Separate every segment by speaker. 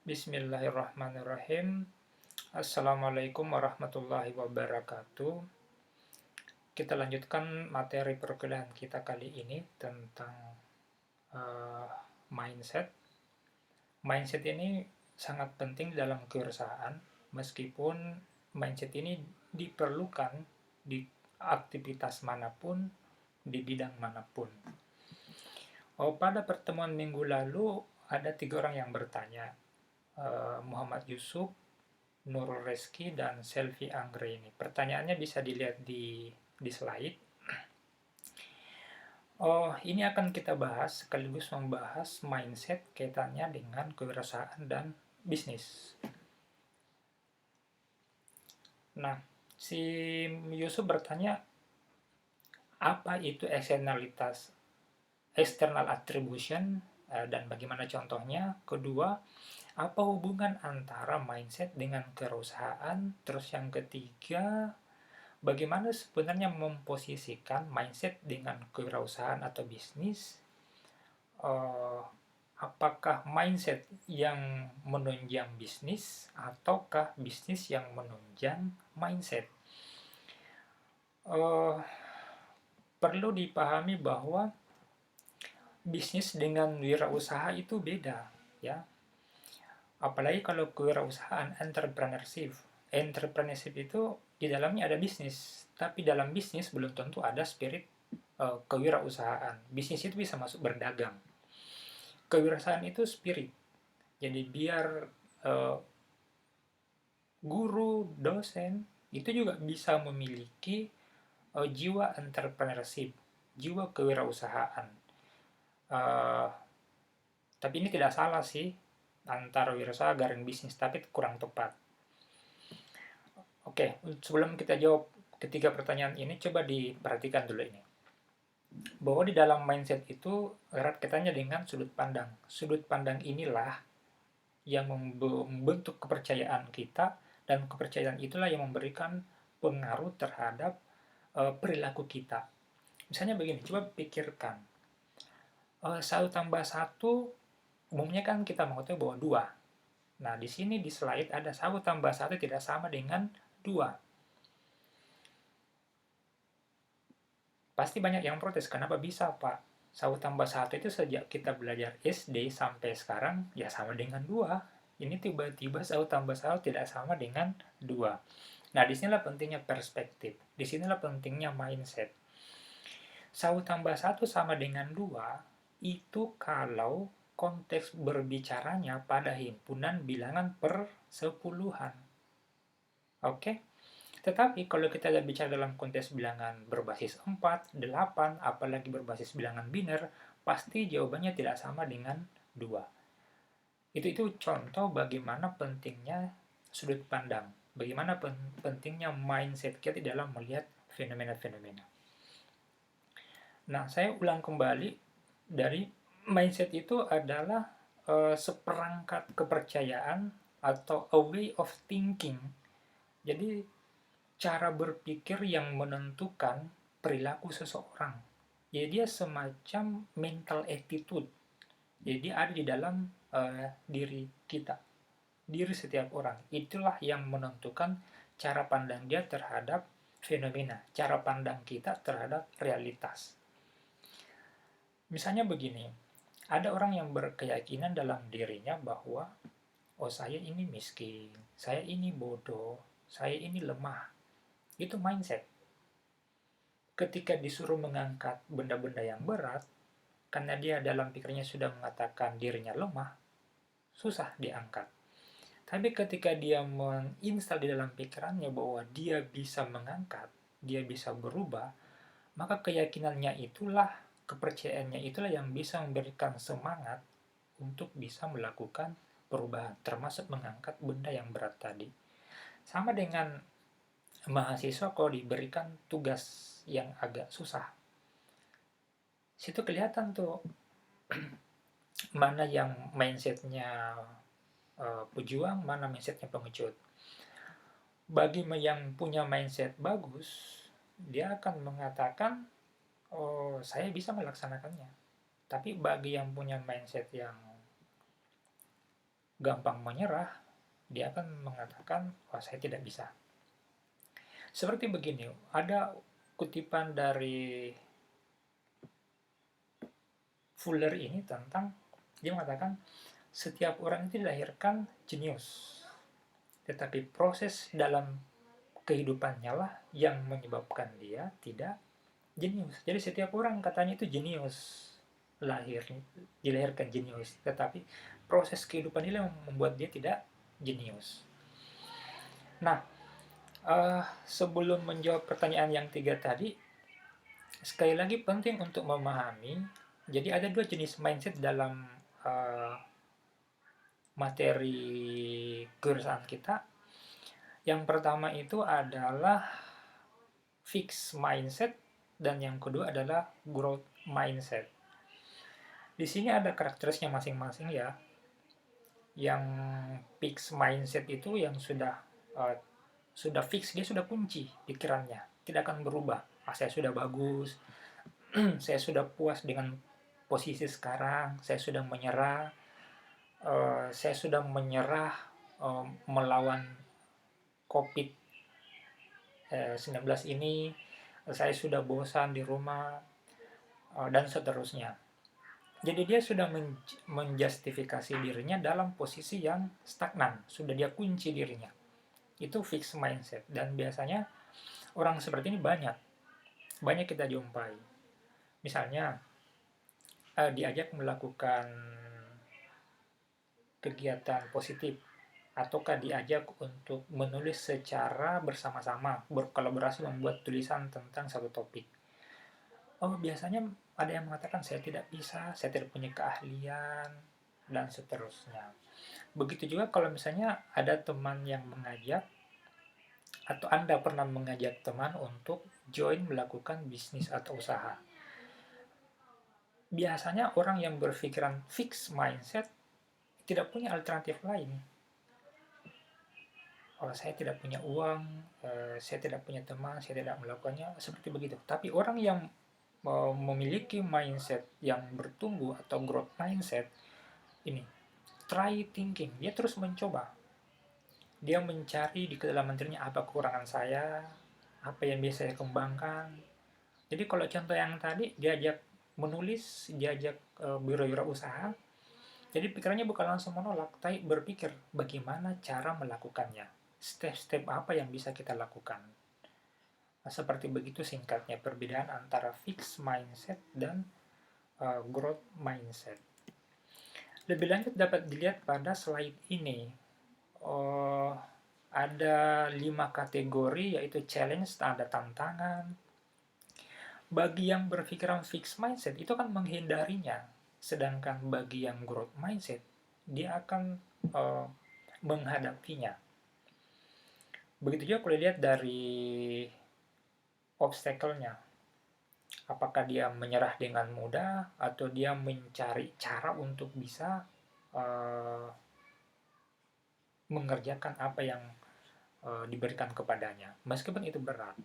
Speaker 1: Bismillahirrahmanirrahim. Assalamualaikum warahmatullahi wabarakatuh. Kita lanjutkan materi perkuliahan kita kali ini tentang uh, mindset. Mindset ini sangat penting dalam kewirausahaan, meskipun mindset ini diperlukan di aktivitas manapun, di bidang manapun. Pada pertemuan minggu lalu, ada 3 orang yang bertanya, Muhammad Yusuf, Nurul Reski, dan Selvi Anggreni. Pertanyaannya bisa dilihat di slide. Ini akan kita bahas sekaligus membahas mindset kaitannya dengan kewirausahaan dan bisnis. Nah, si Yusuf bertanya, apa itu external attribution dan bagaimana contohnya? Kedua, apa hubungan antara mindset dengan kewirausahaan? Terus yang ketiga, bagaimana sebenarnya memposisikan mindset dengan kewirausahaan atau bisnis? Apakah mindset yang menunjang bisnis ataukah bisnis yang menunjang mindset? Perlu dipahami bahwa bisnis dengan wirausaha itu beda, ya. Apalagi kalau kewirausahaan entrepreneurship. Entrepreneurship itu di dalamnya ada bisnis, tapi dalam bisnis belum tentu ada spirit kewirausahaan. Bisnis itu bisa masuk berdagang. Kewirausahaan itu spirit. Jadi biar uh, guru, dosen itu juga bisa memiliki jiwa entrepreneurship, jiwa kewirausahaan. Uh, tapi ini tidak salah sih antara wirausaha garing bisnis, tapi kurang tepat. Oke, sebelum kita jawab ketiga pertanyaan ini, coba diperhatikan dulu ini. Bahwa di dalam mindset itu erat kaitannya dengan sudut pandang. Sudut pandang inilah yang membentuk kepercayaan kita, dan kepercayaan itulah yang memberikan pengaruh terhadap perilaku kita. Misalnya begini, coba pikirkan. 1 tambah 1, umumnya kan kita mengetahui bahwa 2. Nah, di sini di slide ada 1 tambah 1 tidak sama dengan 2. Pasti banyak yang protes, kenapa bisa Pak? 1 tambah 1 itu sejak kita belajar SD sampai sekarang, ya sama dengan 2. Ini tiba-tiba 1 tambah 1 tidak sama dengan 2. Nah, disinilah pentingnya perspektif. Disinilah pentingnya mindset. 1 tambah 1 sama dengan 2, itu kalau konteks berbicaranya pada himpunan bilangan per sepuluhan. Oke? Tetapi kalau kita bicara dalam konteks bilangan berbasis 4, 8, apalagi berbasis bilangan biner, pasti jawabannya tidak sama dengan 2. Itu contoh bagaimana pentingnya sudut pandang, bagaimana pentingnya mindset kita dalam melihat fenomena-fenomena. Nah, saya ulang kembali, dari mindset itu adalah seperangkat kepercayaan atau a way of thinking. Jadi cara berpikir yang menentukan perilaku seseorang. Jadi dia semacam mental attitude. Jadi ada di dalam diri kita, diri setiap orang. Itulah yang menentukan cara pandang dia terhadap fenomena, cara pandang kita terhadap realitas. Misalnya begini, ada orang yang berkeyakinan dalam dirinya bahwa, oh saya ini miskin, saya ini bodoh, saya ini lemah. Itu mindset. Ketika disuruh mengangkat benda-benda yang berat, karena dia dalam pikirnya sudah mengatakan dirinya lemah, susah diangkat. Tapi ketika dia menginstal di dalam pikirannya bahwa dia bisa mengangkat, dia bisa berubah, maka keyakinannya itulah, kepercayaannya itulah yang bisa memberikan semangat untuk bisa melakukan perubahan, termasuk mengangkat benda yang berat tadi. Sama dengan mahasiswa kalau diberikan tugas yang agak susah, situ kelihatan tuh mana yang mindsetnya pejuang, mana mindsetnya pengecut. Bagi yang punya mindset bagus, dia akan mengatakan, oh saya bisa melaksanakannya. Tapi bagi yang punya mindset yang gampang menyerah, dia akan mengatakan, wah saya tidak bisa. Seperti begini, ada kutipan dari Fuller ini tentang, dia mengatakan, setiap orang itu dilahirkan jenius, tetapi proses dalam kehidupannya lah yang menyebabkan dia tidak jenius. Jadi setiap orang katanya itu jenius, lahir dilahirkan jenius, tetapi proses kehidupan ini yang membuat dia tidak jenius. Nah, sebelum menjawab pertanyaan yang tiga tadi, sekali lagi penting untuk memahami, jadi ada dua jenis mindset dalam uh, materi kewirausahaan kita. Yang pertama itu adalah fixed mindset, dan yang kedua adalah growth mindset. Di sini ada karakteristiknya masing-masing ya. Yang fixed mindset itu yang sudah fix, dia sudah kunci pikirannya, tidak akan berubah. Saya sudah bagus, saya sudah puas dengan posisi sekarang, saya sudah menyerah, melawan COVID-19 ini, saya sudah bosan di rumah, dan seterusnya. Jadi dia sudah menjustifikasi dirinya dalam posisi yang stagnan, sudah dia kunci dirinya. Itu fixed mindset, dan biasanya orang seperti ini banyak kita jumpai. Misalnya diajak melakukan kegiatan positif, ataukah diajak untuk menulis secara bersama-sama, berkolaborasi membuat tulisan tentang satu topik. Oh, biasanya ada yang mengatakan saya tidak bisa, saya tidak punya keahlian, dan seterusnya. Begitu juga kalau misalnya ada teman yang mengajak, atau Anda pernah mengajak teman untuk join melakukan bisnis atau usaha. Biasanya orang yang berpikiran fixed mindset tidak punya alternatif lain. Kalau saya tidak punya uang, saya tidak punya teman, saya tidak melakukannya, seperti begitu. Tapi orang yang memiliki mindset yang bertumbuh atau growth mindset, ini try thinking, dia terus mencoba, dia mencari di kedalaman dirinya apa kekurangan saya, apa yang bisa saya kembangkan. Jadi kalau contoh yang tadi, diajak menulis, diajak berwirausaha, jadi pikirannya bukan langsung menolak, tapi berpikir bagaimana cara melakukannya, step-step apa yang bisa kita lakukan. Nah, seperti begitu singkatnya perbedaan antara fixed mindset dan growth mindset. Lebih lanjut dapat dilihat pada slide ini. Ada 5 kategori, yaitu challenge, ada tantangan. Bagi yang berpikiran fixed mindset, itu kan menghindarinya. Sedangkan bagi yang growth mindset, dia akan menghadapinya. Begitu juga kalau dilihat dari obstacle-nya. Apakah dia menyerah dengan mudah, atau dia mencari cara untuk bisa mengerjakan apa yang diberikan kepadanya, meskipun itu berat.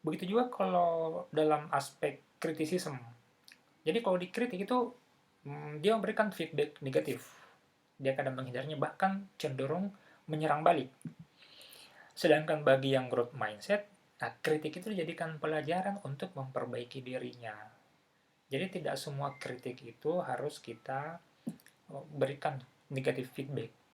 Speaker 1: Begitu juga kalau dalam aspek kritisisme. Jadi kalau dikritik itu dia memberikan feedback negatif, dia kadang menghindarinya, bahkan cenderung menyerang balik. Sedangkan bagi yang growth mindset, nah, kritik itu dijadikan pelajaran untuk memperbaiki dirinya. Jadi tidak semua kritik itu harus kita berikan negatif feedback.